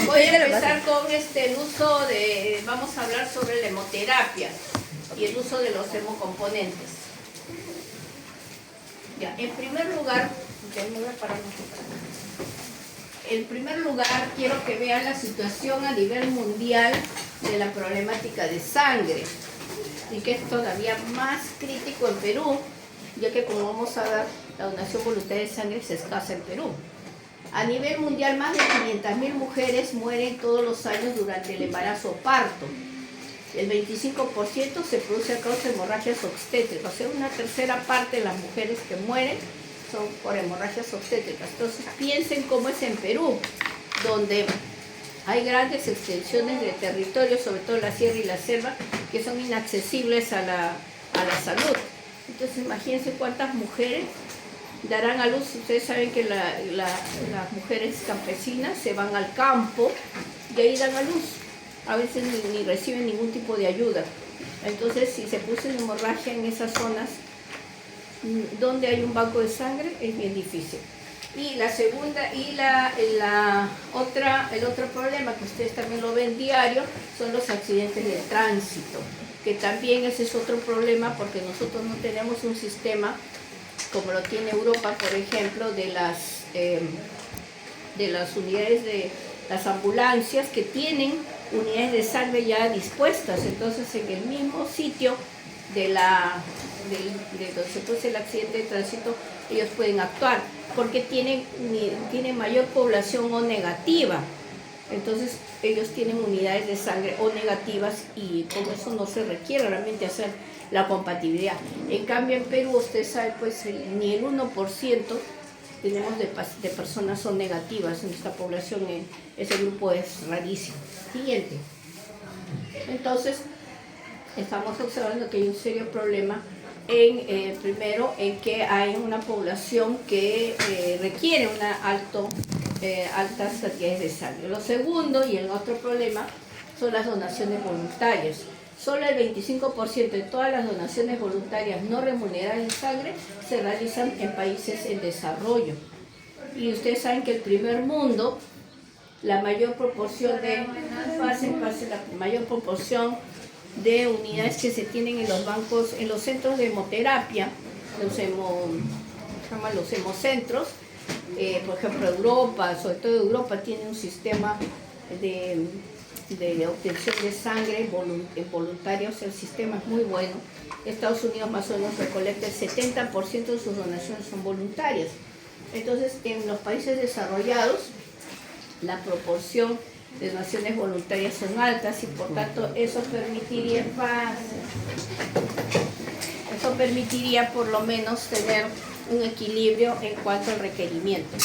Voy a empezar con el uso de, vamos a hablar sobre la hemoterapia y el uso de los hemocomponentes. Ya, en primer lugar, quiero que vean la situación a nivel mundial de la problemática de sangre, y que es todavía más crítico en Perú, ya que, como vamos a ver, la donación voluntaria de sangre es escasa en Perú. A nivel mundial, más de 500.000 mujeres mueren todos los años durante el embarazo o parto. El 25% se produce a causa de hemorragias obstétricas, o sea, una tercera parte de las mujeres que mueren son por hemorragias obstétricas. Entonces, piensen cómo es en Perú, donde hay grandes extensiones de territorio, sobre todo la sierra y la selva, que son inaccesibles a la salud. Entonces, imagínense cuántas mujeres darán a luz. Ustedes saben que las mujeres campesinas se van al campo y ahí dan a luz. A veces ni reciben ningún tipo de ayuda. Entonces, si se puso una hemorragia en esas zonas donde hay un banco de sangre, es bien difícil. Y la segunda, y el otro problema que ustedes también lo ven diario, son los accidentes de tránsito, que también ese es otro problema, porque nosotros no tenemos un sistema como lo tiene Europa, por ejemplo, de las unidades de las ambulancias, que tienen unidades de sangre ya dispuestas. Entonces, en el mismo sitio de donde se produce el accidente de tránsito, ellos pueden actuar, porque tienen mayor población O negativa. Entonces, ellos tienen unidades de sangre O negativas, y con eso no se requiere realmente hacer la compatibilidad. En cambio, en Perú, usted sabe, pues ni el 1% tenemos de personas O negativas en esta población. Ese grupo es rarísimo. Siguiente. Entonces, estamos observando que hay un serio problema primero, en que hay una población que requiere altas cantidades de sangre. Lo segundo, y el otro problema, son las donaciones voluntarias. Solo el 25% de todas las donaciones voluntarias no remuneradas de sangre se realizan en países en desarrollo. Y ustedes saben que el primer mundo, la mayor proporción de unidades que se tienen en los bancos, en los centros de hemoterapia, los hemocentros, por ejemplo, Europa, sobre todo Europa, tiene un sistema de obtención de sangre voluntaria, o sea, el sistema es muy bueno. Estados Unidos más o menos recolecta el 70% de sus donaciones son voluntarias. Entonces, en los países desarrollados, la proporción de donaciones voluntarias son altas, y por tanto eso permitiría por lo menos tener un equilibrio en cuanto al requerimiento.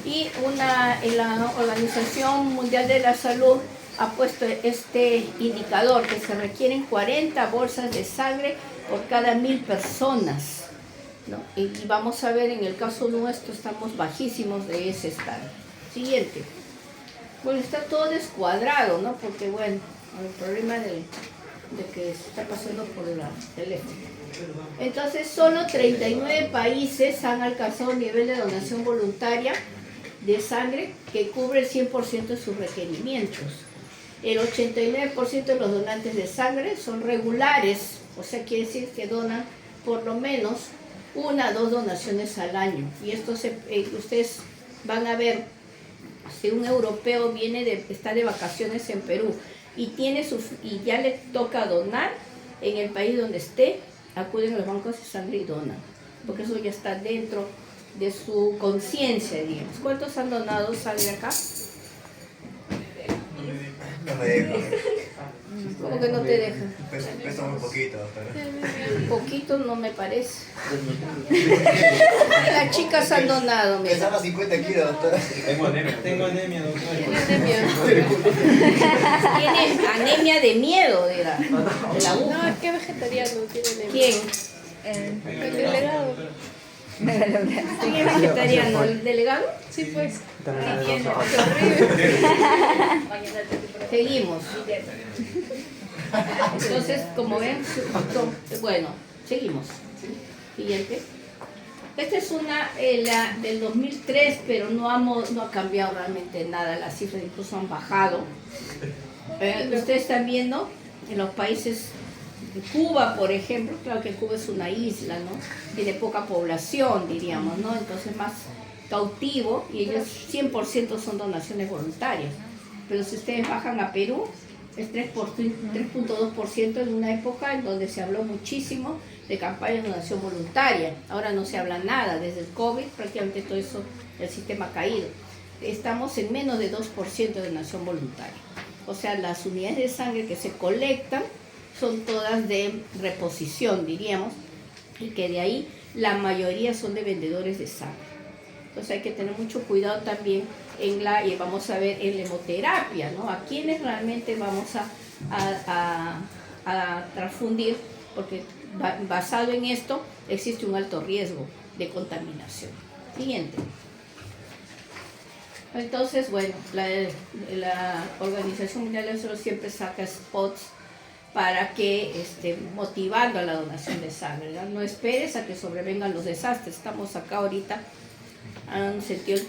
Y la Organización Mundial de la Salud ha puesto este indicador, que se requieren 40 bolsas de sangre por cada 1.000 personas, ¿no? Y vamos a ver, en el caso nuestro estamos bajísimos de ese estado. Siguiente. Bueno, está todo descuadrado, ¿no? Porque, bueno, el problema de que se está pasando por el teléfono. Entonces, solo 39 países han alcanzado un nivel de donación voluntaria de sangre que cubre el 100% de sus requerimientos. El 89% de los donantes de sangre son regulares, o sea, quiere decir que donan por lo menos 1 o 2 donaciones al año. Y esto ustedes van a ver, si un europeo está de vacaciones en Perú y ya le toca donar, en el país donde esté, acuden a los bancos de sangre y donan, porque eso ya está dentro de su conciencia, digamos. ¿Cuántos han donado sangre acá? No me deja. ¿Cómo que no te deja? Pesa muy poquito. Poquito no me parece. Las chicas han donado, mira. Pesaba 50 kilos, doctora. Tengo anemia, doctora. Tiene anemia de miedo, dirá. No, es que vegetariano tiene anemia. ¿Quién? El delegado. ¿Quién es vegetariano? ¿El delegado? Sí, pues. Seguimos. Entonces, como ven, bueno, seguimos. Siguiente. Esta es una la del 2003, pero no ha cambiado realmente nada. Las cifras incluso han bajado. Ustedes están viendo en los países, Cuba, por ejemplo, claro que Cuba es una isla, ¿no? Tiene poca población, diríamos, ¿no? Entonces más cautivo, y ellos 100% son donaciones voluntarias. Pero si ustedes bajan a Perú, es 3.2% en una época en donde se habló muchísimo de campañas de donación voluntaria. Ahora no se habla nada, desde el COVID prácticamente todo eso, el sistema ha caído. Estamos en menos de 2% de donación voluntaria. O sea, las unidades de sangre que se colectan son todas de reposición, diríamos, y que de ahí la mayoría son de vendedores de sangre. Entonces hay que tener mucho cuidado también y vamos a ver en la hemoterapia, ¿no? A quienes realmente vamos a transfundir, porque basado en esto existe un alto riesgo de contaminación. Siguiente. Entonces, bueno, la Organización Mundial de la Salud siempre saca spots para que motivando a la donación de sangre, ¿no? No esperes a que sobrevengan los desastres. Estamos acá ahorita, han sentido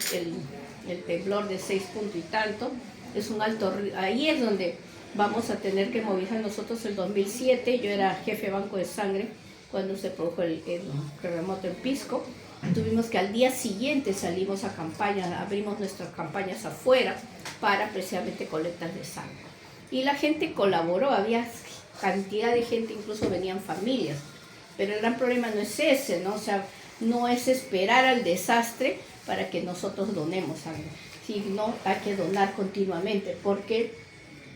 el temblor de 6 puntos y tanto, es un alto, ahí es donde vamos a tener que movilizar. Nosotros el 2007, yo era jefe de banco de sangre cuando se produjo el terremoto en Pisco. Tuvimos que al día siguiente salimos a campañas, abrimos nuestras campañas afuera para precisamente colectas de sangre. Y la gente colaboró, había cantidad de gente, incluso venían familias. Pero el gran problema no es ese, ¿no? O sea, no es esperar al desastre para que nosotros donemos sangre, sino hay que donar continuamente, porque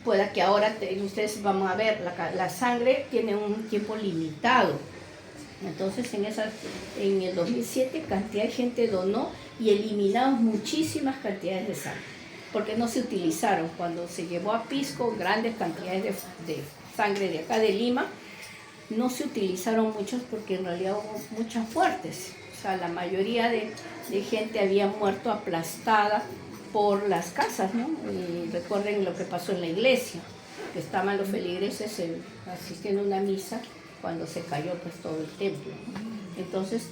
pueda que ahora ustedes vamos a ver, la sangre tiene un tiempo limitado. Entonces en el 2007 cantidad de gente donó y eliminamos muchísimas cantidades de sangre, porque no se utilizaron. Cuando se llevó a Pisco grandes cantidades de sangre de acá de Lima, no se utilizaron muchos porque en realidad hubo muchas muertes. O sea, la mayoría de gente había muerto aplastada por las casas, ¿no? Y recuerden lo que pasó en la iglesia, que estaban los feligreses asistiendo a una misa cuando se cayó pues todo el templo, ¿no? Entonces,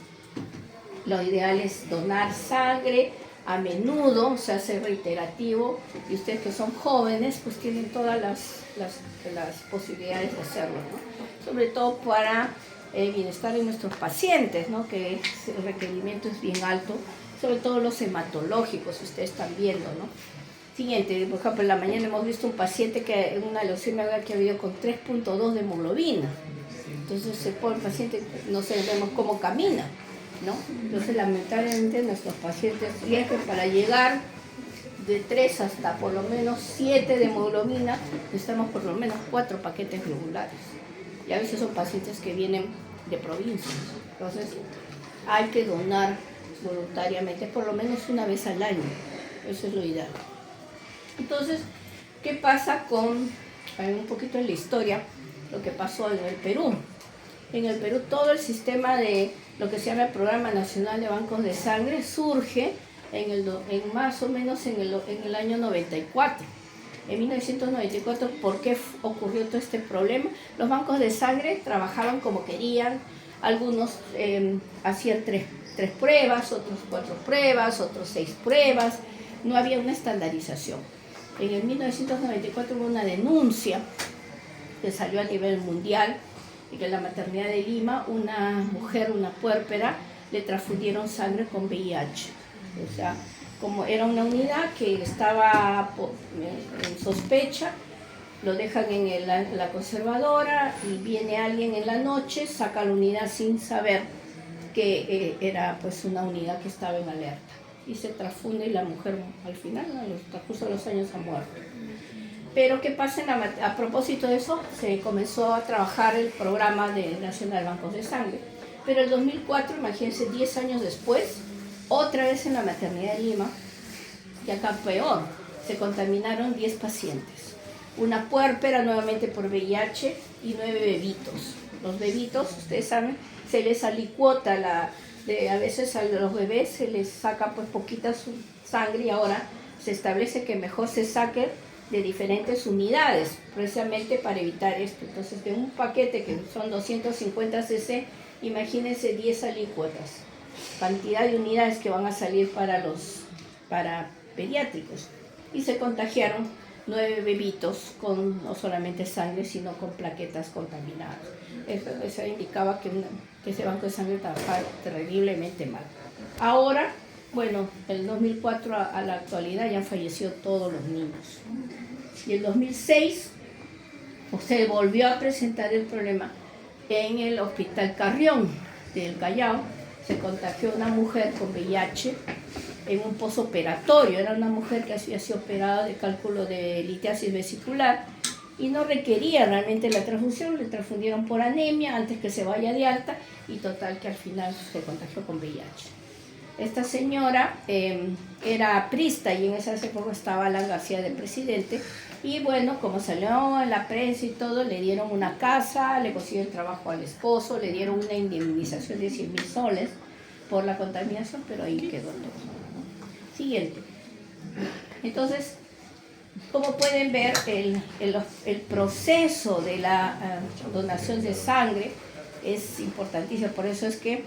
lo ideal es donar sangre a menudo, o sea, ser reiterativo, y ustedes que son jóvenes pues tienen todas las posibilidades de hacerlo, ¿no? Sobre todo para el bienestar de nuestros pacientes, ¿no? Que el requerimiento es bien alto, sobre todo los hematológicos, ustedes están viendo, ¿no? Siguiente, por ejemplo, en la mañana hemos visto un paciente que en una leucemia que ha habido con 3.2 de hemoglobina. Entonces, el pobre paciente no sabemos cómo camina, ¿no? Entonces, lamentablemente, nuestros pacientes riesgan para llegar de 3 hasta por lo menos 7 de hemoglobina, necesitamos por lo menos 4 paquetes regulares. Y a veces son pacientes que vienen de provincias. Entonces, hay que donar voluntariamente por lo menos una vez al año. Eso es lo ideal. Entonces, ¿qué pasa con un poquito en la historia lo que pasó en el Perú? En el Perú todo el sistema de lo que se llama el Programa Nacional de Bancos de Sangre surge en más o menos en el año 94. En 1994, ¿por qué ocurrió todo este problema? Los bancos de sangre trabajaban como querían, algunos hacían 3 pruebas, otros 4 pruebas, otros 6 pruebas, no había una estandarización. En el 1994 hubo una denuncia que salió a nivel mundial y que en la maternidad de Lima una mujer, una puérpera, le transfundieron sangre con VIH. O sea, como era una unidad que estaba en sospecha, lo dejan en la conservadora y viene alguien en la noche, saca la unidad sin saber que era pues una unidad que estaba en alerta. Y se transfunde y la mujer al final, en el transcurso de los años, ha muerto. Pero ¿qué pasa? A propósito de eso, se comenzó a trabajar el programa nacional de bancos de sangre. Pero el 2004, imagínense, 10 años después, otra vez en la maternidad de Lima, y acá peor, se contaminaron 10 pacientes. Una puérpera nuevamente por VIH y 9 bebitos. Los bebitos, ustedes saben, se les alicuota a veces a los bebés se les saca pues poquita sangre y ahora se establece que mejor se saque de diferentes unidades, precisamente para evitar esto. Entonces, de un paquete que son 250 cc, imagínense 10 alícuotas. cantidad de unidades que van a salir para pediátricos. Y se contagiaron 9 bebitos con no solamente sangre, sino con plaquetas contaminadas. Eso indicaba que ese banco de sangre trabajaba terriblemente mal. Ahora, bueno, del 2004 a la actualidad ya han fallecido todos los niños. Y en 2006 se volvió a presentar el problema en el Hospital Carrión del Callao. Se contagió una mujer con VIH en un posoperatorio. Era una mujer que había sido operada de cálculo de litiasis vesicular y no requería realmente la transfusión. Le transfundieron por anemia antes que se vaya de alta y total que al final se contagió con VIH. Esta señora era aprista y en esa época estaba Alan García de presidente. Y bueno, como salió en la prensa y todo, le dieron una casa, le consiguieron trabajo al esposo, le dieron una indemnización de 100.000 soles por la contaminación, pero ahí quedó todo. Siguiente. Entonces, como pueden ver, el proceso de la donación de sangre es importantísimo. Por eso es que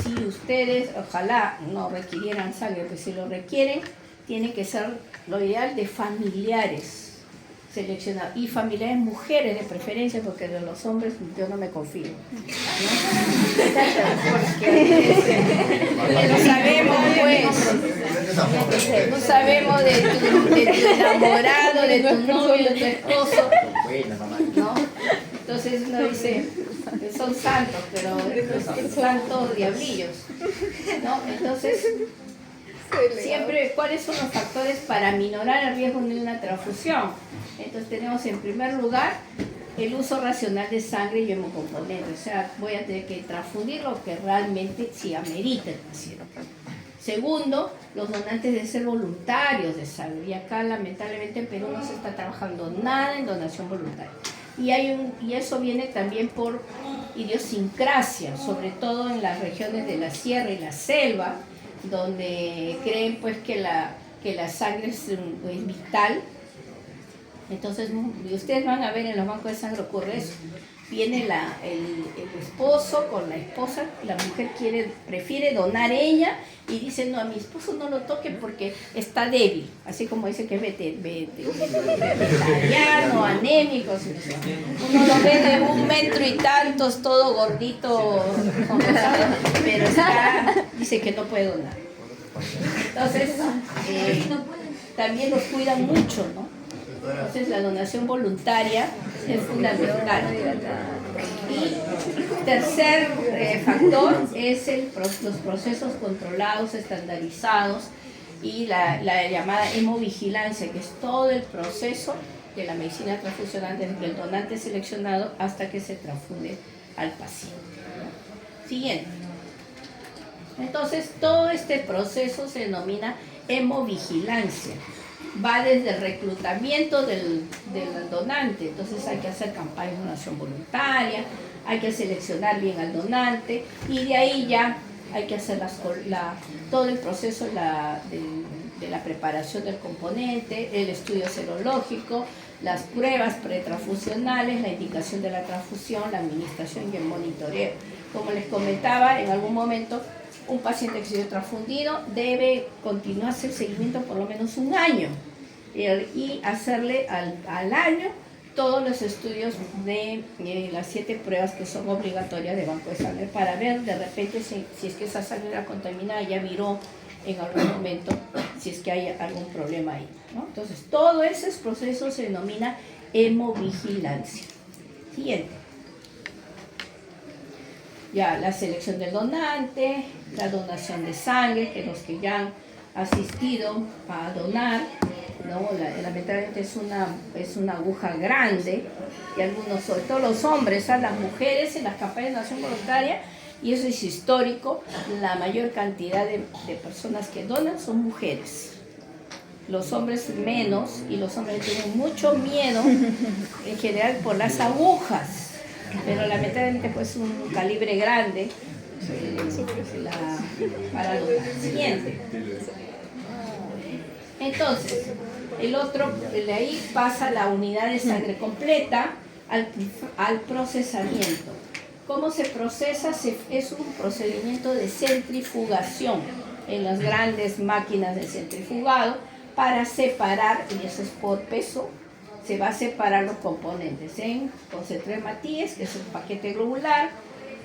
si ustedes, ojalá no requirieran sangre, pues si lo requieren, tiene que ser lo ideal de familiares seleccionados y familiares mujeres de preferencia, porque de los hombres yo no me confío, ¿no? Porque no sabemos, pues, no sabemos de tu enamorado, de tu novio, de tu esposo, ¿no? Entonces uno dice, son santos, pero son santos diablillos, ¿no? Entonces, siempre, ¿cuáles son los factores para minorar el riesgo de una transfusión? Entonces tenemos en primer lugar el uso racional de sangre y hemocomponentes, o sea, voy a tener que transfundir lo que realmente sí amerita el paciente. Segundo, los donantes deben ser voluntarios de sangre, y acá lamentablemente en Perú no se está trabajando nada en donación voluntaria. Y eso viene también por idiosincrasia, sobre todo en las regiones de la sierra y la selva, donde creen pues que la sangre es vital. Entonces ustedes van a ver en los bancos de sangre ocurre eso. Viene el esposo con la esposa, la mujer prefiere donar ella y dice, no, a mi esposo no lo toque porque está débil, así como dice que es vegetariano, anémico. Uno lo ve de 1 metro y tantos, todo gordito, pero dice que no puede donar. Entonces, también los cuidan mucho, ¿no? Entonces la donación voluntaria es fundamental. Y tercer factor es los procesos controlados, estandarizados y la llamada hemovigilancia, que es todo el proceso de la medicina transfusional desde el donante seleccionado hasta que se transfunde al paciente. Siguiente. Entonces todo este proceso se denomina hemovigilancia. Va desde el reclutamiento del donante, entonces hay que hacer campañas de donación voluntaria, hay que seleccionar bien al donante y de ahí ya hay que hacer todo el proceso de la preparación del componente, el estudio serológico, las pruebas pretransfusionales, la indicación de la transfusión, la administración y el monitoreo. Como les comentaba, en algún momento un paciente que se dio transfundido debe continuarse el seguimiento por lo menos 1 año y hacerle al año todos los estudios de las 7 pruebas que son obligatorias de banco de sangre para ver de repente si es que esa sangre era contaminada, ya viró en algún momento, si es que hay algún problema ahí, ¿no? Entonces todo ese proceso se denomina hemovigilancia. Siguiente. Ya la selección del donante, la donación de sangre, que los que ya han asistido a donar, ¿no? Lamentablemente es una aguja grande, y algunos, sobre todo los hombres, las mujeres en las campañas de donación voluntaria, y eso es histórico, la mayor cantidad de personas que donan son mujeres. Los hombres menos, y los hombres tienen mucho miedo en general por las agujas. Pero lamentablemente pues un calibre grande para donar. Siguiente. Entonces, de ahí pasa la unidad de sangre completa al procesamiento. ¿Cómo se procesa? Es un procedimiento de centrifugación en las grandes máquinas de centrifugado para separar, y eso es por peso, se va a separar los componentes en concentrado de Matías, que es el paquete globular,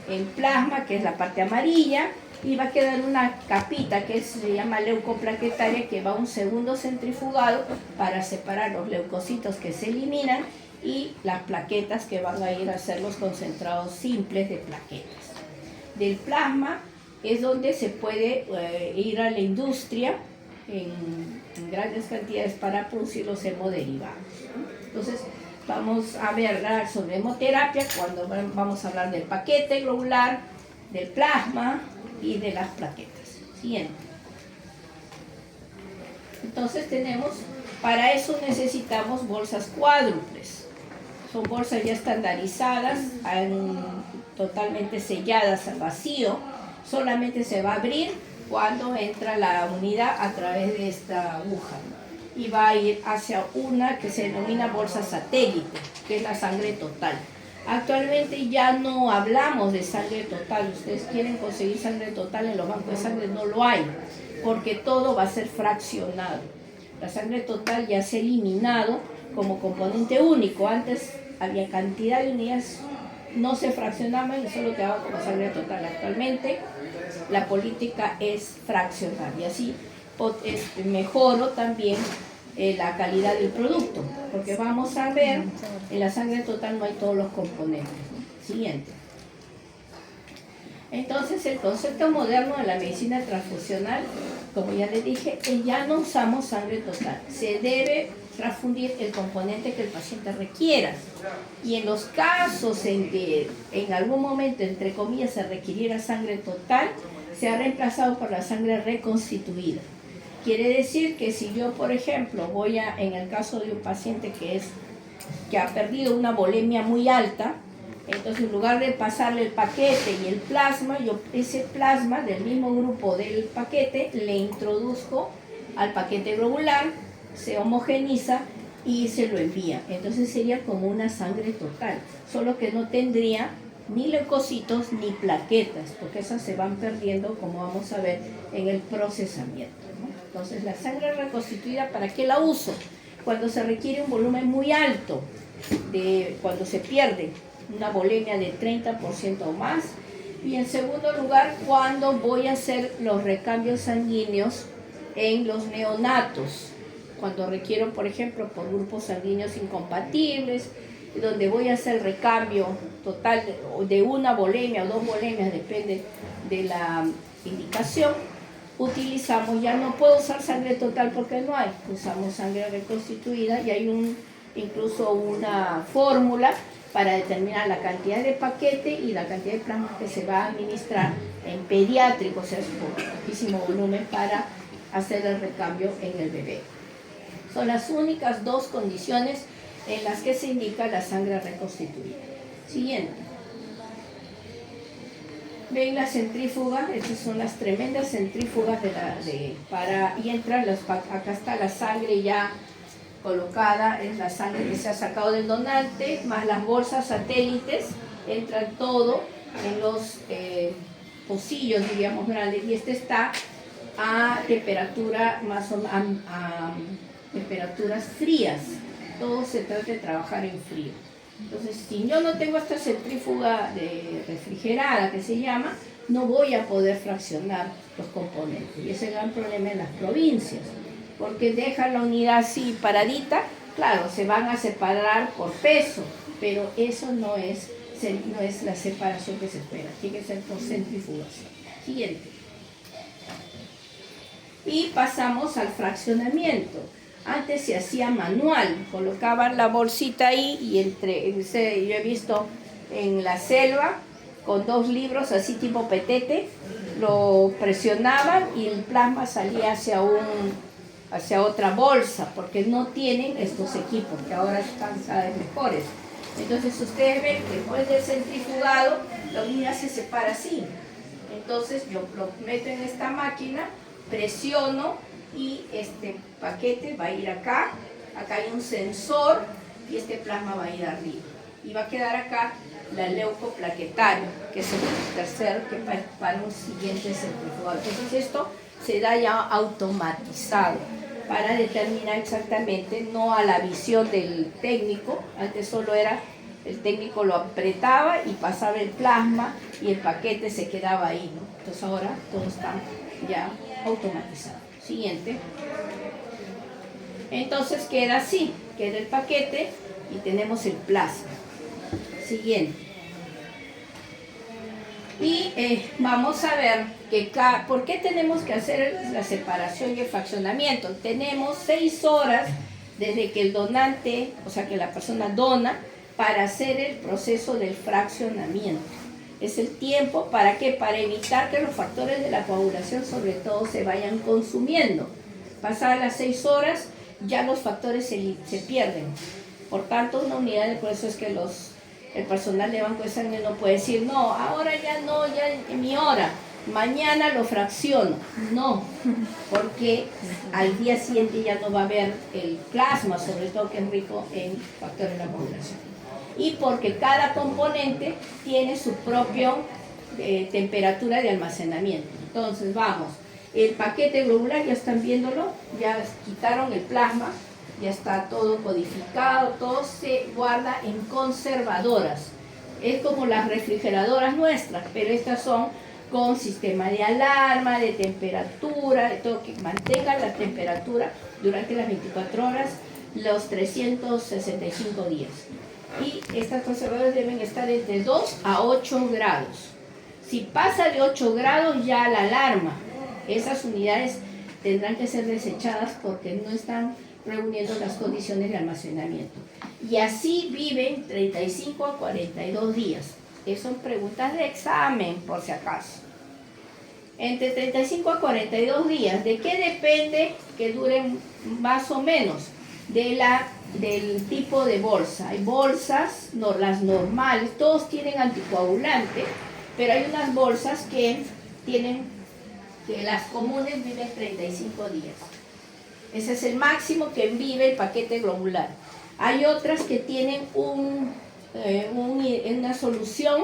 en plasma, que es la parte amarilla, y va a quedar una capita que se llama leucoplaquetaria, que va a un segundo centrifugado para separar los leucocitos que se eliminan y las plaquetas que van a ir a ser los concentrados simples de plaquetas. Del plasma es donde se puede ir a la industria en grandes cantidades para producir los hemoderivados. Entonces vamos a hablar sobre hemoterapia cuando vamos a hablar del paquete globular, del plasma y de las plaquetas. Siguiente. Entonces para eso necesitamos bolsas cuádruples. Son bolsas ya estandarizadas, totalmente selladas al vacío. Solamente se va a abrir cuando entra la unidad a través de esta aguja. Y va a ir hacia una que se denomina bolsa satélite, que es la sangre total. Actualmente ya no hablamos de sangre total. Ustedes quieren conseguir sangre total en los bancos de sangre, no lo hay, porque todo va a ser fraccionado. La sangre total ya se ha eliminado como componente único. Antes había cantidad de unidades, no se fraccionaban y solo quedaba como sangre total. Actualmente la política es fraccionar y así mejoro también la calidad del producto, porque vamos a ver, en la sangre total no hay todos los componentes. Siguiente. Entonces el concepto moderno de la medicina transfusional, como ya les dije, ya no usamos sangre total, se debe transfundir el componente que el paciente requiera, y en los casos en que en algún momento, entre comillas, se requiriera sangre total, se ha reemplazado por la sangre reconstituida. Quiere decir que si yo, por ejemplo, en el caso de un paciente que ha perdido una volemia muy alta, entonces en lugar de pasarle el paquete y el plasma, yo ese plasma del mismo grupo del paquete le introduzco al paquete globular, se homogeniza y se lo envía. Entonces sería como una sangre total, solo que no tendría ni leucocitos ni plaquetas, porque esas se van perdiendo, como vamos a ver en el procesamiento, ¿no? Entonces la sangre reconstituida, ¿para qué la uso? Cuando se requiere un volumen muy alto, cuando se pierde una volemia de 30% o más, y en segundo lugar cuando voy a hacer los recambios sanguíneos en los neonatos, cuando requiero, por ejemplo, por grupos sanguíneos incompatibles, donde voy a hacer recambio total de una volemia o 2 volemias, depende de la indicación, ya no puedo usar sangre total porque no hay, usamos sangre reconstituida y hay incluso una fórmula para determinar la cantidad de paquete y la cantidad de plasma que se va a administrar en pediátrico, o sea, es un poquísimo volumen para hacer el recambio en el bebé. Son las únicas 2 condiciones en las que se indica la sangre reconstituida. Siguiente. Ven las centrífugas, estas son las tremendas centrífugas y entran acá está la sangre ya colocada, es la sangre que se ha sacado del donante, más las bolsas satélites, entran todo en los pocillos, diríamos, grandes, y este está a temperatura a temperaturas frías. Todo se trata de trabajar en frío. Entonces, si yo no tengo esta centrífuga refrigerada que se llama, no voy a poder fraccionar los componentes. Y ese es el gran problema en las provincias, porque dejan la unidad así paradita, claro, se van a separar por peso, pero eso no es la separación que se espera, tiene que ser por centrifugación. Siguiente. Y pasamos al fraccionamiento. Antes se hacía manual, colocaban la bolsita ahí y yo he visto en la selva con 2 libros así tipo petete, lo presionaban y el plasma salía hacia otra bolsa, porque no tienen estos equipos que ahora están cada vez mejores. Entonces ustedes ven que después del centrifugado la unidad se separa así. Entonces yo lo meto en esta máquina, presiono y este paquete va a ir acá hay un sensor y este plasma va a ir arriba y va a quedar acá la leucoplaquetario, que es el tercer que para un siguiente centrifugado. Entonces esto se da ya automatizado para determinar exactamente, no a la visión del técnico. Antes solo era el técnico lo apretaba y pasaba el plasma y el paquete se quedaba ahí, ¿no? Entonces ahora todo está ya automatizado. Siguiente. Entonces queda así, queda el paquete y tenemos el plasma. Siguiente. Y vamos a ver que por qué tenemos que hacer la separación y el fraccionamiento. Tenemos 6 horas desde que el donante, o sea que la persona dona, para hacer el proceso del fraccionamiento. Es el tiempo, ¿para qué? Para evitar que los factores de la coagulación sobre todo se vayan consumiendo. Pasadas las 6 horas ya los factores se pierden. Por tanto, una unidad de proceso es que el personal de banco de sangre no puede decir, no, ahora ya no, ya en mi hora, mañana lo fracciono. No, porque al día siguiente ya no va a haber el plasma, sobre todo que es rico en factores de la coagulación. Y porque cada componente tiene su propia temperatura de almacenamiento. Entonces, vamos, el paquete globular, ya están viéndolo, ya quitaron el plasma, ya está todo codificado, todo se guarda en conservadoras. Es como las refrigeradoras nuestras, pero estas son con sistema de alarma, de temperatura, de todo, que mantenga la temperatura durante las 24 horas, los 365 días. Y estas conservadoras deben estar entre 2 a 8 grados. Si pasa de 8 grados ya la alarma. Esas unidades tendrán que ser desechadas porque no están reuniendo las condiciones de almacenamiento. Y así viven 35 a 42 días. Esas son preguntas de examen, por si acaso. Entre 35 a 42 días, ¿de qué depende que duren más o menos? Del tipo de bolsa. Hay bolsas, no, las normales, todos tienen anticoagulante, pero hay unas bolsas que las comunes viven 35 días. Ese es el máximo que vive el paquete globular. Hay otras que tienen una solución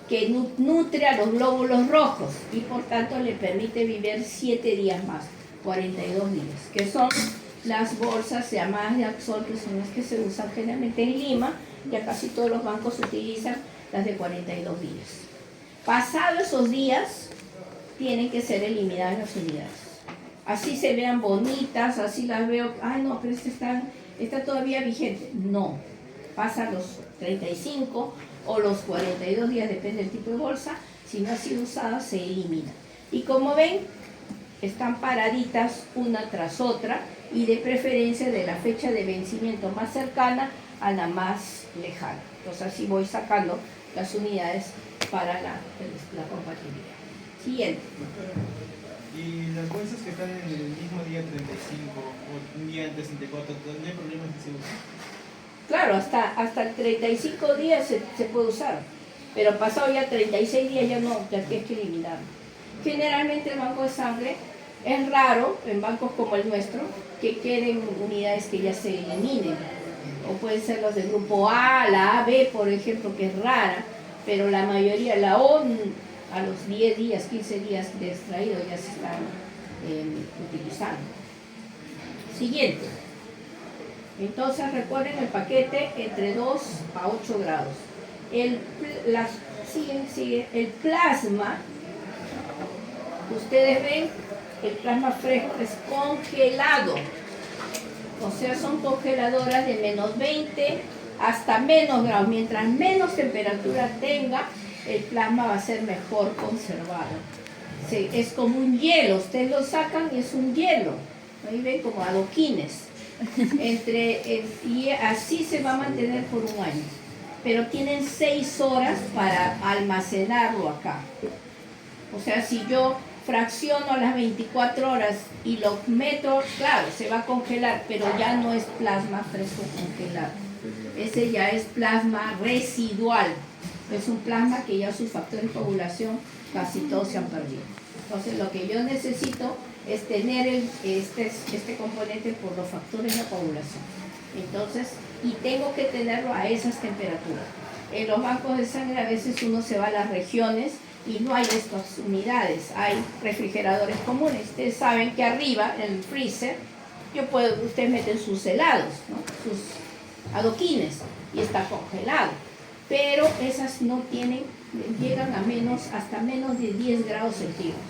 que nutre a los glóbulos rojos y por tanto le permite vivir 7 días más, 42 días, que son las bolsas llamadas de Axol, que son las que se usan generalmente en Lima. Ya casi todos los bancos utilizan las de 42 días. Pasados esos días, tienen que ser eliminadas las unidades. Así se vean bonitas, así las veo, ay no, pero esta está todavía vigente. No, pasan los 35 o los 42 días, depende del tipo de bolsa. Si no ha sido usada, se elimina. Y como ven, están paraditas una tras otra y de preferencia de la fecha de vencimiento más cercana a la más lejana. Entonces así voy sacando las unidades para la compatibilidad. Siguiente. Y las bolsas que están en el mismo día 35 o un día antes 34, ¿no hay problema que se usen? Claro, hasta el 35 días se puede usar, pero pasado ya 36 días ya tienes que eliminarlo. Generalmente el banco de sangre es raro, en bancos como el nuestro, que queden unidades que ya se eliminen. O pueden ser los del grupo A, la AB, por ejemplo, que es rara, pero la mayoría, la O, a los 10 días, 15 días de extraído ya se están utilizando. Siguiente. Entonces recuerden el paquete entre 2 a 8 grados. El plasma, ustedes ven, el plasma fresco es congelado. O sea, son congeladoras de menos 20 hasta menos grados. Mientras menos temperatura tenga, el plasma va a ser mejor conservado. Es como un hielo, ustedes lo sacan y es un hielo. Ahí ven como adoquines. Y así se va a mantener por un año. Pero tienen 6 horas para almacenarlo acá. O sea, si yo fracciono a las 24 horas y lo meto, claro, se va a congelar, pero ya no es plasma fresco congelado. Ese ya es plasma residual. Es un plasma que ya sus factores de coagulación casi todos se han perdido. Entonces lo que yo necesito es tener este componente por los factores de coagulación. Entonces, y tengo que tenerlo a esas temperaturas. En los bancos de sangre a veces uno se va a las regiones y no hay estas unidades, hay refrigeradores comunes. Ustedes saben que arriba, en el freezer, ustedes meten sus helados, ¿no? Sus adoquines, y está congelado. Pero esas no tienen, llegan a hasta menos de 10 grados centígrados.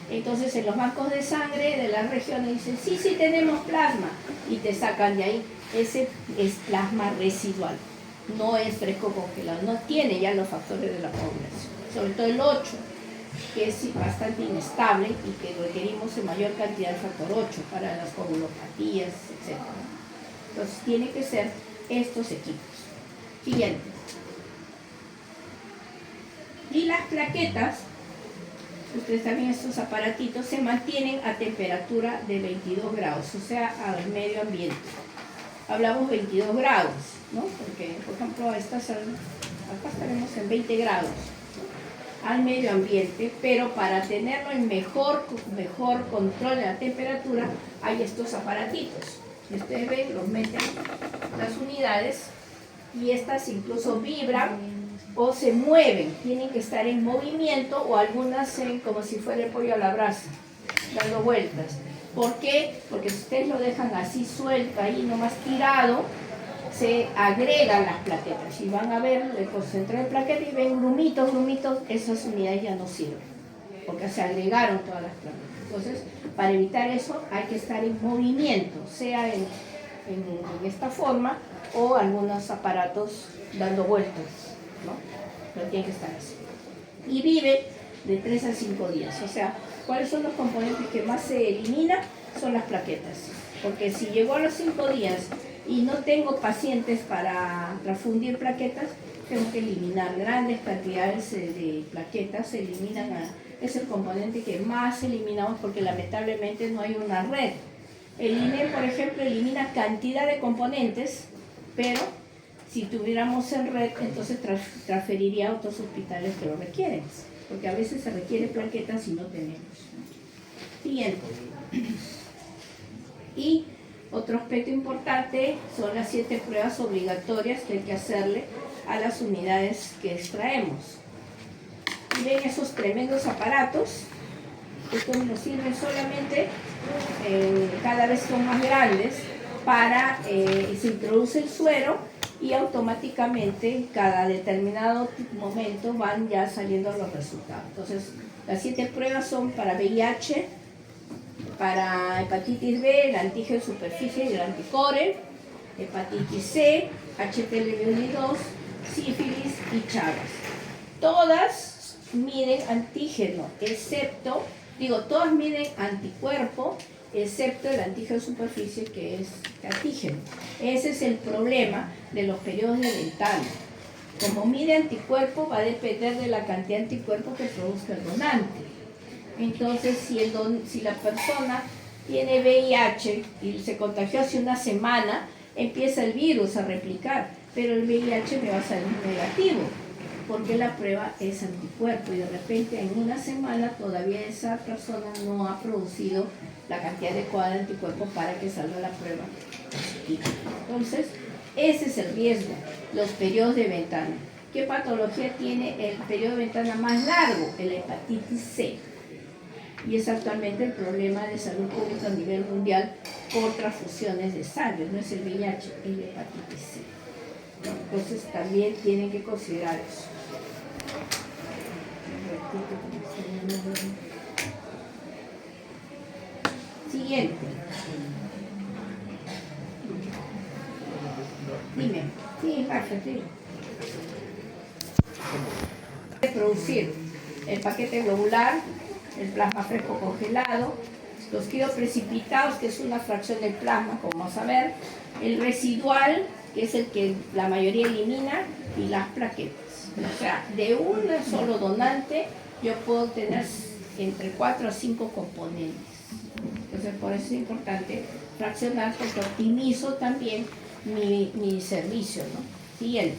Entonces en los bancos de sangre de las regiones dicen, sí, sí tenemos plasma, y te sacan de ahí. Ese es plasma residual, no es fresco congelado, no tiene ya los factores de la coagulación, sobre todo el 8, que es bastante inestable y que requerimos en mayor cantidad del factor 8 para las coagulopatías, etc. Entonces tiene que ser estos equipos. Siguiente. Y las plaquetas, ustedes saben, estos aparatitos se mantienen a temperatura de 22 grados, o sea, al medio ambiente. Hablamos 22 grados, ¿no? Porque, por ejemplo, acá estaremos en 20 grados, ¿no? Al medio ambiente, pero para tenerlo en mejor control de la temperatura, hay estos aparatitos. Ustedes ven, los meten las unidades y estas incluso vibran o se mueven, tienen que estar en movimiento o algunas como si fuera el pollo a la brasa, dando vueltas. ¿Por qué? Porque si ustedes lo dejan así suelto, ahí nomás tirado, se agregan las plaquetas. Y van a ver el concentrado de plaquetas y ven grumitos, esas unidades ya no sirven, porque se agregaron todas las plaquetas. Entonces, para evitar eso hay que estar en movimiento, sea en esta forma o algunos aparatos dando vueltas, ¿no? Pero tiene que estar así. Y vive de 3 a 5 días. O sea, ¿cuáles son los componentes que más se eliminan? Son las plaquetas. Porque si llegó a los 5 días y no tengo pacientes para transfundir plaquetas, tengo que eliminar grandes cantidades de plaquetas. Se eliminan es el componente que más eliminamos porque lamentablemente no hay una red. El INE, por ejemplo, elimina cantidad de componentes, pero si tuviéramos en red, entonces transferiría a otros hospitales que lo requieren, porque a veces se requiere plaquetas y no tenemos. Siguiente. Y otro aspecto importante son las 7 pruebas obligatorias que hay que hacerle a las unidades que extraemos. Y ven esos tremendos aparatos, estos nos sirven solamente, cada vez son más grandes, para, se introduce el suero y automáticamente cada determinado momento van ya saliendo los resultados. Entonces, las 7 pruebas son para VIH, para hepatitis B, el antígeno superficie y el anticore, hepatitis C, HTLV2, sífilis y Chagas. Todas miden antígeno, excepto, todas miden anticuerpo, excepto el antígeno superficie, que es antígeno. Ese es el problema de los periodos de ventana. Como mide anticuerpo, va a depender de la cantidad de anticuerpos que produzca el donante. Entonces, si la persona tiene VIH y se contagió hace una semana, empieza el virus a replicar, pero el VIH me va a salir negativo, porque la prueba es anticuerpo y de repente en una semana todavía esa persona no ha producido la cantidad adecuada de anticuerpos para que salga la prueba positiva. Entonces, ese es el riesgo, los periodos de ventana. ¿Qué patología tiene el periodo de ventana más largo? El hepatitis C. Y es actualmente el problema de salud pública a nivel mundial por transfusiones de sangre, no es el VIH, es el hepatitis C. Entonces también tienen que considerar eso. Siguiente. Dime. Sí, Rafa, sí. Producir el paquete globular, el plasma fresco congelado, los crioprecipitados, que es una fracción del plasma, como vamos a ver, el residual, que es el que la mayoría elimina, y las plaquetas. O sea, de un solo donante yo puedo tener entre 4 a 5 componentes. Entonces, por eso es importante fraccionar, porque optimizo también mi servicio, ¿no? Siguiente.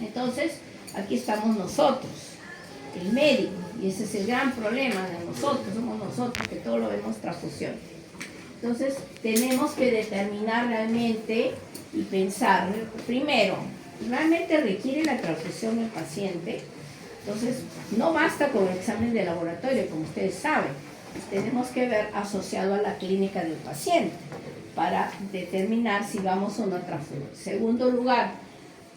Entonces, aquí estamos nosotros, el médico, y ese es el gran problema de nosotros, somos nosotros que todo lo vemos transfusión. Entonces, tenemos que determinar realmente y pensar, primero, realmente requiere la transfusión el paciente, entonces no basta con el examen de laboratorio, como ustedes saben, tenemos que ver asociado a la clínica del paciente para determinar si vamos a una transfusión. Segundo lugar,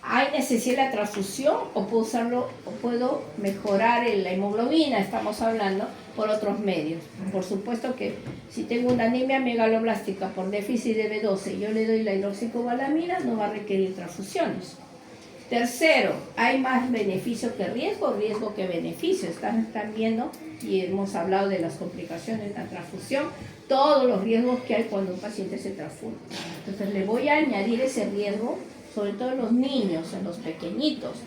¿hay necesidad de la transfusión o puedo usarlo o puedo mejorar la hemoglobina? Estamos hablando por otros medios. Por supuesto que si tengo una anemia megaloblástica por déficit de B12 y yo le doy la hidroxicobalamina, no va a requerir transfusiones. Tercero, ¿hay más beneficio que riesgo? Riesgo que beneficio. Están viendo y hemos hablado de las complicaciones de la transfusión, todos los riesgos que hay cuando un paciente se transfunde. Entonces le voy a añadir ese riesgo, sobre todo en los niños, en los pequeñitos.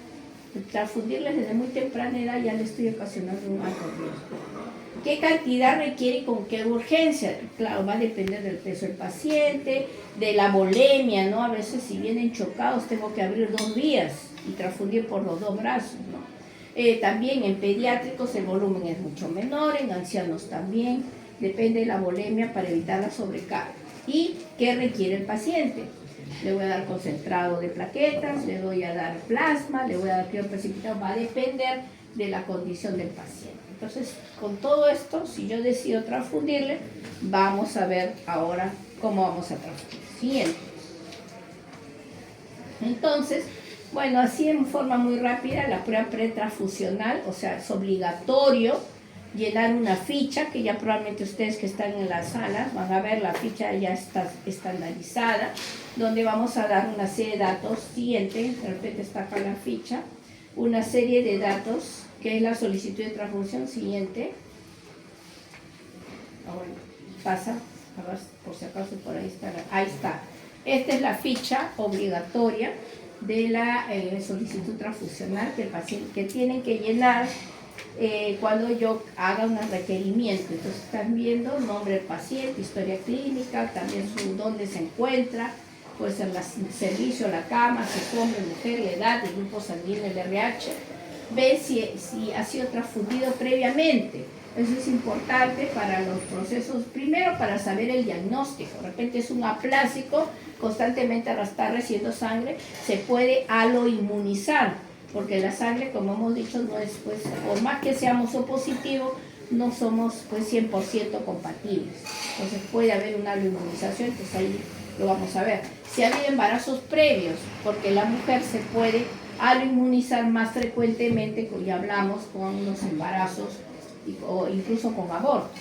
Transfundirles desde muy temprana edad ya le estoy ocasionando un alto riesgo. ¿Qué cantidad requiere y con qué urgencia? Claro, va a depender del peso del paciente, de la volemia, ¿no? A veces si vienen chocados tengo que abrir 2 vías y transfundir por los 2 brazos, ¿no? También en pediátricos el volumen es mucho menor, en ancianos también, depende de la volemia para evitar la sobrecarga. ¿Y qué requiere el paciente? Le voy a dar concentrado de plaquetas, le voy a dar plasma, le voy a dar cloro precipitado, va a depender de la condición del paciente. Entonces, con todo esto, si yo decido transfundirle, vamos a ver ahora cómo vamos a transfundir. Siguiente. Entonces, bueno, así en forma muy rápida, la prueba pretransfusional, o sea, es obligatorio llenar una ficha, que ya probablemente ustedes que están en la sala van a ver, la ficha ya está estandarizada, donde vamos a dar una serie de datos. Siguiente, de repente está acá la ficha, una serie de datos, que es la solicitud de transfusión. Siguiente. Bueno, pasa, a ver, por si acaso por ahí está, ahí está. Esta es la ficha obligatoria de la solicitud transfusional que el paciente que tienen que llenar cuando yo haga un requerimiento. Entonces están viendo nombre del paciente, historia clínica, también dónde se encuentra, puede ser el servicio, la cama, si es hombre, mujer, la edad, el grupo sanguíneo, el RH, ve si ha sido transfundido previamente. Eso es importante para los procesos, primero para saber el diagnóstico. De repente es un aplásico, constantemente está recibiendo sangre, se puede aloinmunizar, porque la sangre, como hemos dicho, no es, pues, por más que seamos O positivo, no somos pues 100% compatibles. Entonces puede haber una aloinmunización, entonces ahí lo vamos a ver. Si ha habido embarazos previos, porque la mujer se puede aloinmunizar más frecuentemente, como ya hablamos, con los embarazos o incluso con abortos.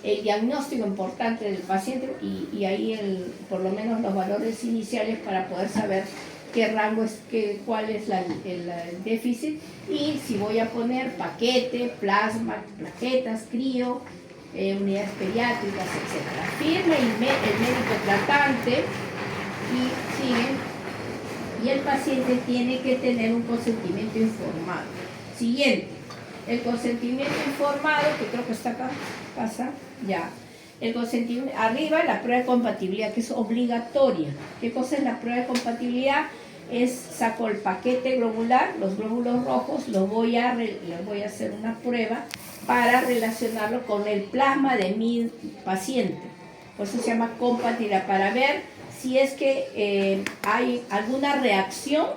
El diagnóstico importante del paciente y ahí por lo menos los valores iniciales para poder saber qué rango es, cuál es el déficit, y si voy a poner paquete, plasma, plaquetas, crío, unidades pediátricas, etc. Firma el médico tratante y siguen. Y el paciente tiene que tener un consentimiento informado. Siguiente, el consentimiento informado, que creo que está acá, pasa, ya. El consentimiento, arriba la prueba de compatibilidad, que es obligatoria. ¿Qué cosa es la prueba de compatibilidad? Saco el paquete globular, los glóbulos rojos, les voy a hacer una prueba para relacionarlo con el plasma de mi paciente. Por eso se llama compatibilidad, para ver si es que hay alguna reacción.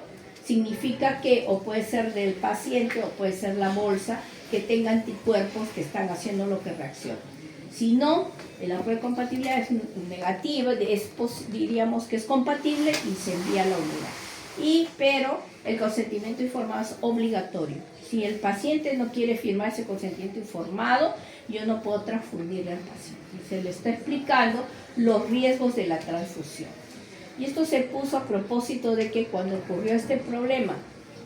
Significa que o puede ser del paciente o puede ser la bolsa que tenga anticuerpos que están haciendo lo que reacciona. Si no, la prueba de compatibilidad es negativa, diríamos que es compatible y se envía a la unidad. Pero el consentimiento informado es obligatorio. Si el paciente no quiere firmar ese consentimiento informado, yo no puedo transfundirle al paciente. Se le está explicando los riesgos de la transfusión. Y esto se puso a propósito de que cuando ocurrió este problema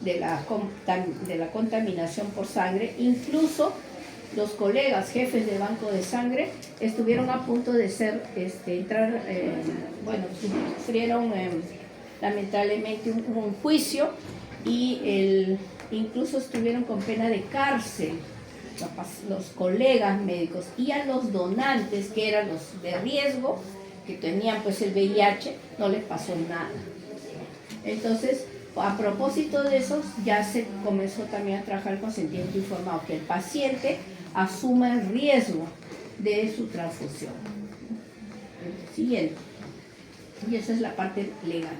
de la contaminación por sangre, incluso los colegas jefes de banco de sangre estuvieron a punto de sufrieron lamentablemente un juicio y incluso estuvieron con pena de cárcel los colegas médicos, y a los donantes, que eran los de riesgo, que tenían pues el VIH, no les pasó nada. Entonces, a propósito de eso, ya se comenzó también a trabajar el consentimiento informado, que el paciente asuma el riesgo de su transfusión. Siguiente. Y esa es la parte legal.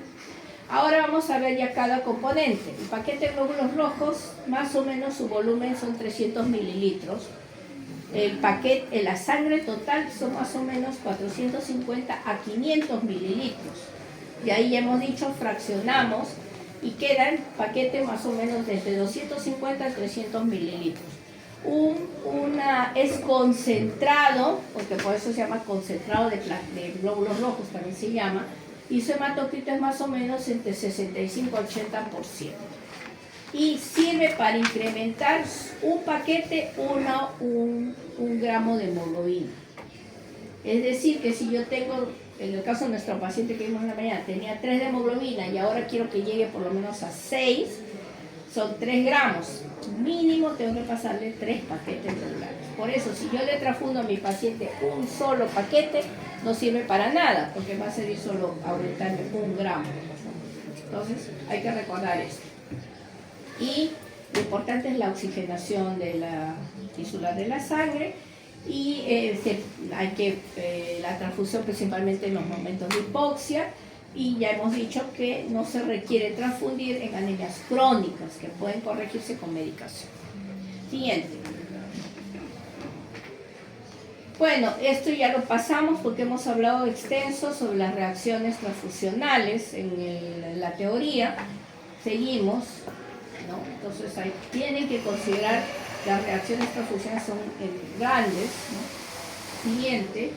Ahora vamos a ver ya cada componente. El paquete de glóbulos rojos, más o menos su volumen son 300 mililitros. El paquete, la sangre total son más o menos 450 a 500 mililitros. Y ahí ya hemos dicho, fraccionamos y queda el paquete más o menos desde 250 a 300 mililitros. Es concentrado, porque por eso se llama concentrado de glóbulos rojos, también se llama, y su hematocrito es más o menos entre 65 a 80%. Y sirve para incrementar un paquete un gramo de hemoglobina. Es decir, que si yo tengo, en el caso de nuestro paciente que vimos en la mañana, tenía 3 de hemoglobina y ahora quiero que llegue por lo menos a 6, son 3 gramos. Mínimo tengo que pasarle 3 paquetes regulares. Por eso, si yo le transfundo a mi paciente un solo paquete, no sirve para nada, porque va a servir solo a aumentarle 1 gramo. Entonces, hay que recordar esto. Y lo importante es la oxigenación de la tisular de la sangre y la transfusión principalmente en los momentos de hipoxia, y ya hemos dicho que no se requiere transfundir en anemias crónicas que pueden corregirse con medicación. Siguiente. Bueno, esto ya lo pasamos porque hemos hablado extenso sobre las reacciones transfusionales en la teoría. Seguimos, ¿no? Entonces ahí tienen que considerar que las reacciones transfusionales son grandes, ¿no? Siguiente.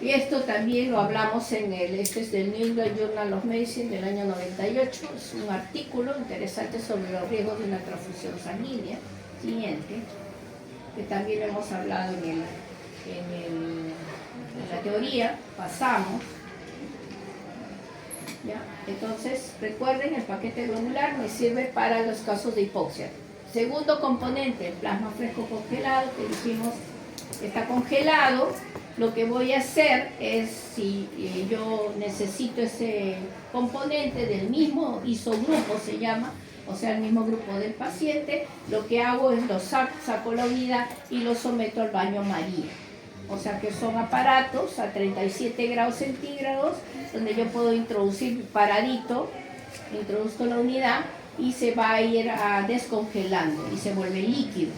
Y esto también lo hablamos este es del New England Journal of Medicine del año 98, es un artículo interesante sobre los riesgos de una transfusión sanguínea. Siguiente, que también lo hemos hablado en la teoría, pasamos. ¿Ya? Entonces, recuerden, el paquete globular me sirve para los casos de hipoxia. Segundo componente, el plasma fresco congelado, que dijimos que está congelado. Lo que voy a hacer es, si yo necesito ese componente del mismo isogrupo, se llama, o sea, el mismo grupo del paciente, lo que hago es lo saco la unidad y lo someto al baño María. O sea que son aparatos a 37 grados centígrados, donde yo puedo introducir paradito, introduzco la unidad y se va a ir descongelando y se vuelve líquido.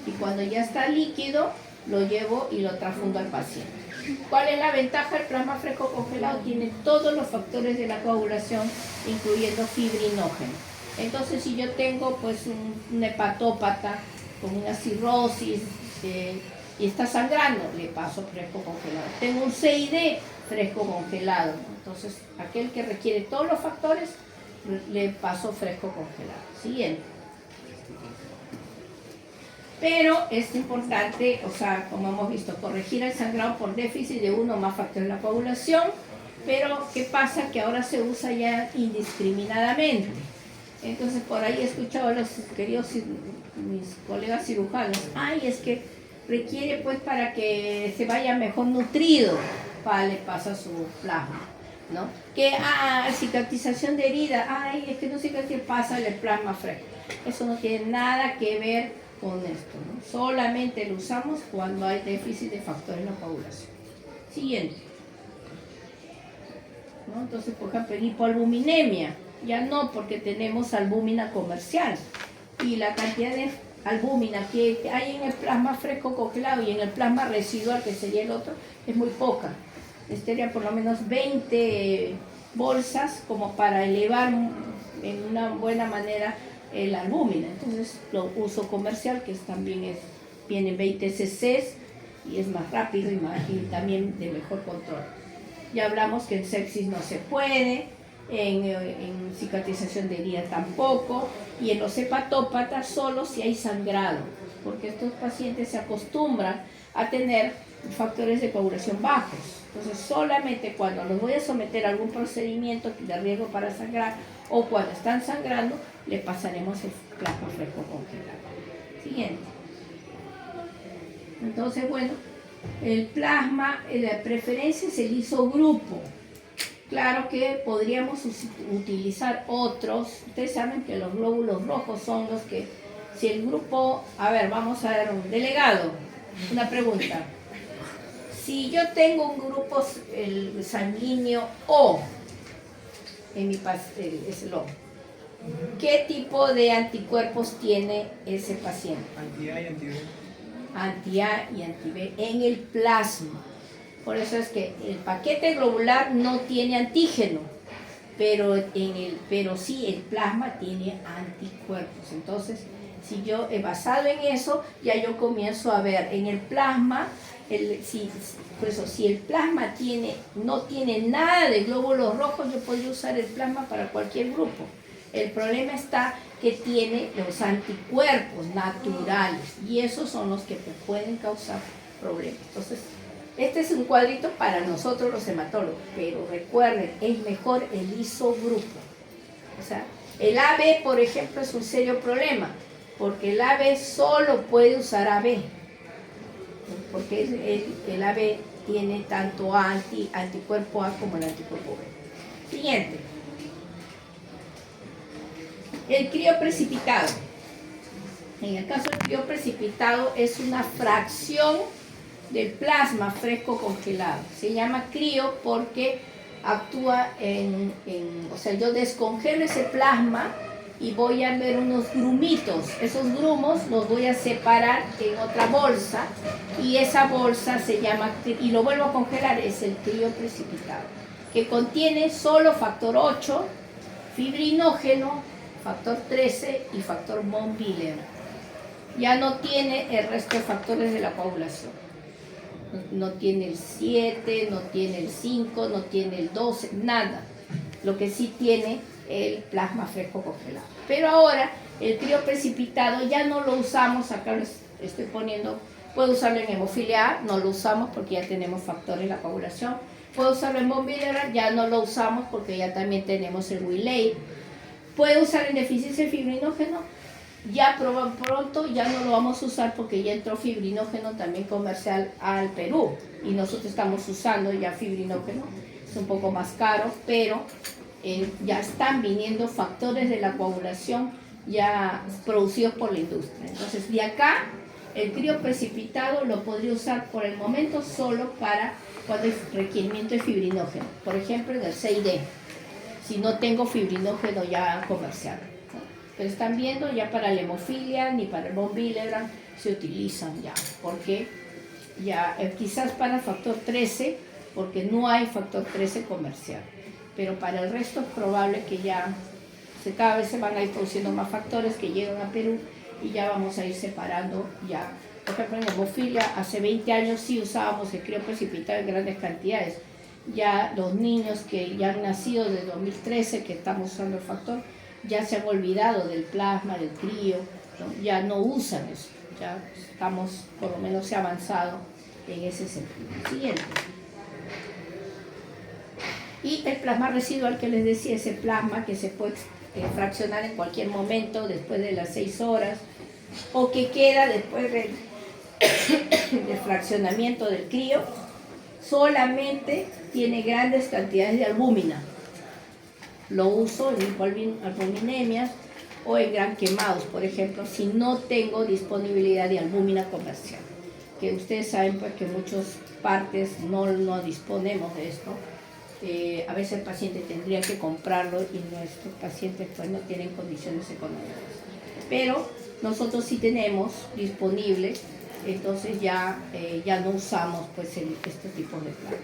Y cuando ya está líquido, lo llevo y lo transfundo al paciente. ¿Cuál es la ventaja? El plasma fresco congelado tiene todos los factores de la coagulación, incluyendo fibrinógeno. Entonces, si yo tengo pues un hepatópata con una cirrosis y está sangrando, le paso fresco congelado. Tengo un CID fresco congelado. Entonces, aquel que requiere todos los factores, le paso fresco congelado. Siguiente. Pero es importante, o sea, como hemos visto, corregir el sangrado por déficit de uno o más factores de la coagulación. Pero, ¿qué pasa? Que ahora se usa ya indiscriminadamente. Entonces, por ahí he escuchado a los queridos, mis colegas cirujanos, ay, es que requiere pues para que se vaya mejor nutrido, le pasa su plasma, ¿no? Que, cicatrización de herida, ay, es que no cicatriza, pasa el plasma fresco. Eso no tiene nada que ver con esto, ¿no? Solamente lo usamos cuando hay déficit de factores en la coagulación. Siguiente. ¿No? Entonces, por ejemplo, hipoalbuminemia, ya no, porque tenemos albúmina comercial y la cantidad de albúmina que hay en el plasma fresco congelado y en el plasma residual, que sería el otro, es muy poca. Sería por lo menos 20 bolsas como para elevar en una buena manera la albúmina. Entonces lo uso comercial, que viene 20 cc's y es más rápido y también de mejor control. Ya hablamos que en sepsis no se puede, en cicatrización de herida tampoco, y en los hepatópatas solo si hay sangrado, porque estos pacientes se acostumbran a tener factores de coagulación bajos. Entonces solamente cuando los voy a someter a algún procedimiento de riesgo para sangrar o cuando están sangrando, le pasaremos el plasma fresco congelado. Siguiente. Entonces, bueno, el plasma, la preferencia es el isogrupo. Claro que podríamos utilizar otros. Ustedes saben que los glóbulos rojos son los que, si el grupo, a ver, vamos a ver, un delegado, una pregunta. Si yo tengo un grupo sanguíneo O, en mi slot. ¿Qué tipo de anticuerpos tiene ese paciente? Anti-A y anti-B. Anti-A y anti-B en el plasma. Por eso es que el paquete globular no tiene antígeno, pero sí el plasma tiene anticuerpos. Entonces, si yo basado en eso, ya yo comienzo a ver en el plasma, si el plasma no tiene nada de glóbulos rojos, yo podría usar el plasma para cualquier grupo. El problema está que tiene los anticuerpos naturales y esos son los que pueden causar problemas. Entonces, este es un cuadrito para nosotros los hematólogos, pero recuerden, es mejor el isogrupo. O sea, el AB, por ejemplo, es un serio problema, porque el AB solo puede usar AB, porque el AB tiene tanto anticuerpo A como el anticuerpo B. Siguiente. El crioprecipitado. En el caso del crioprecipitado es una fracción del plasma fresco congelado. Se llama crío porque actúa o sea, yo descongelo ese plasma y voy a ver unos grumitos. Esos grumos los voy a separar en otra bolsa y esa bolsa se llama, y lo vuelvo a congelar, es el crioprecipitado, que contiene solo factor 8, fibrinógeno, factor 13 y factor von Willebrand. Ya no tiene el resto de factores de la coagulación. No tiene el 7, no tiene el 5, no tiene el 12, nada. Lo que sí tiene el plasma fresco congelado. Pero ahora el crioprecipitado ya no lo usamos, acá lo estoy poniendo, puedo usarlo en hemofilia A, no lo usamos porque ya tenemos factores de la coagulación. Puedo usarlo en von Willebrand, ya no lo usamos porque ya también tenemos el Wiley. Puedo usar en deficiencia de fibrinógeno, ya pronto ya no lo vamos a usar porque ya entró fibrinógeno también comercial al Perú y nosotros estamos usando ya fibrinógeno, es un poco más caro, pero ya están viniendo factores de la coagulación ya producidos por la industria. Entonces de acá el crioprecipitado lo podría usar por el momento solo para cuando hay requerimiento de fibrinógeno, por ejemplo en el 6D, si no tengo fibrinógeno ya comercial. Pero están viendo ya para la hemofilia ni para el von Willebrand se utilizan ya, porque ya quizás para el factor 13, porque no hay factor 13 comercial, pero para el resto es probable que ya cada vez se van a ir produciendo más factores que llegan a Perú y ya vamos a ir separando ya. Por ejemplo, en hemofilia hace 20 años sí usábamos el crioprecipitado en grandes cantidades. Ya los niños que ya han nacido desde 2013 que estamos usando el factor ya se han olvidado del plasma, del crío, ¿no? Ya no usan eso, ya estamos, por lo menos se ha avanzado en ese sentido. Siguiente. Y el plasma residual que les decía, ese plasma que se puede fraccionar en cualquier momento después de las 6 horas o que queda después del fraccionamiento del crío, solamente tiene grandes cantidades de albúmina. Lo uso en hipoalbuminemias o en gran quemados, por ejemplo, si no tengo disponibilidad de albúmina comercial. Que ustedes saben pues que en muchas partes no disponemos de esto. A veces el paciente tendría que comprarlo y nuestros pacientes pues no tienen condiciones económicas. Pero nosotros sí tenemos disponible, entonces ya no usamos pues este tipo de plasma.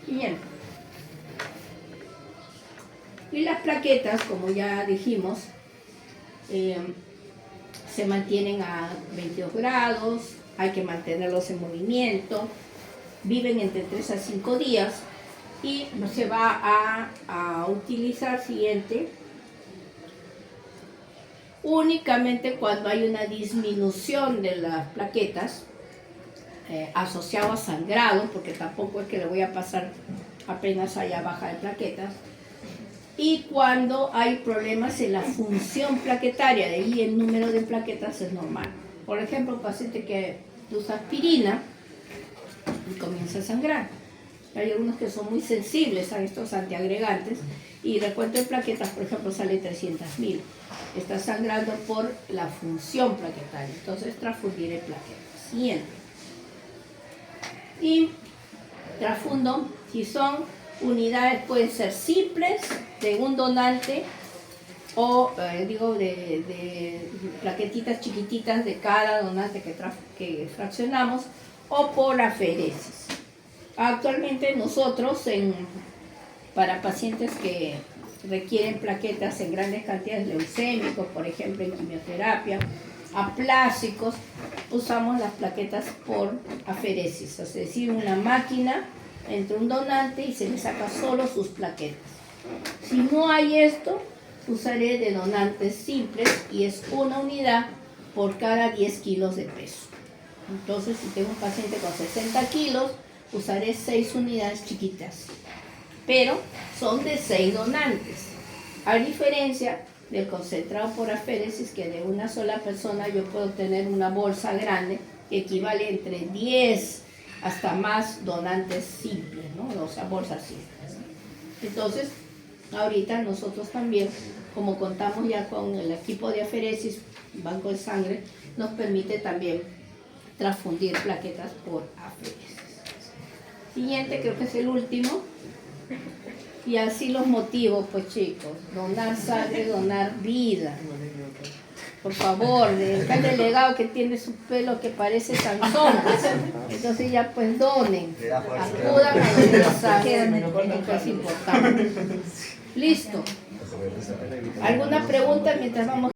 Bien. Y las plaquetas, como ya dijimos, se mantienen a 22 grados, hay que mantenerlos en movimiento, viven entre 3 a 5 días y se va a utilizar siguiente únicamente cuando hay una disminución de las plaquetas asociado a sangrado, porque tampoco es que le voy a pasar apenas haya baja de plaquetas, y cuando hay problemas en la función plaquetaria, de ahí el número de plaquetas es normal. Por ejemplo, un paciente que usa aspirina y comienza a sangrar. Hay algunos que son muy sensibles a estos antiagregantes y el recuento de plaquetas, por ejemplo, sale 300.000. Está sangrando por la función plaquetaria, entonces transfundiré plaquetas. Siguiente. Y transfundo si son unidades pueden ser simples de un donante o de plaquetitas chiquititas de cada donante que fraccionamos o por aferesis. Actualmente nosotros para pacientes que requieren plaquetas en grandes cantidades, leucémicos, por ejemplo en quimioterapia, aplásicos, usamos las plaquetas por aferesis, es decir, una máquina entre un donante y se le saca solo sus plaquetas. Si no hay esto, usaré de donantes simples y es una unidad por cada 10 kilos de peso. Entonces, si tengo un paciente con 60 kilos, usaré 6 unidades chiquitas, pero son de 6 donantes, a diferencia del concentrado por aferesis, que de una sola persona yo puedo tener una bolsa grande que equivale entre 10 hasta más donantes simples, ¿no? O sea, bolsas simples. Entonces, ahorita nosotros también, como contamos ya con el equipo de aferesis, banco de sangre, nos permite también transfundir plaquetas por aferesis. Siguiente, creo que es el último. Y así los motivos, pues chicos, donar sangre, donar vida. Por favor, está el delegado que tiene su pelo que parece Sansón. Entonces ya pues donen, acudan a donar sangre, que es importante. Listo. ¿Alguna pregunta mientras vamos?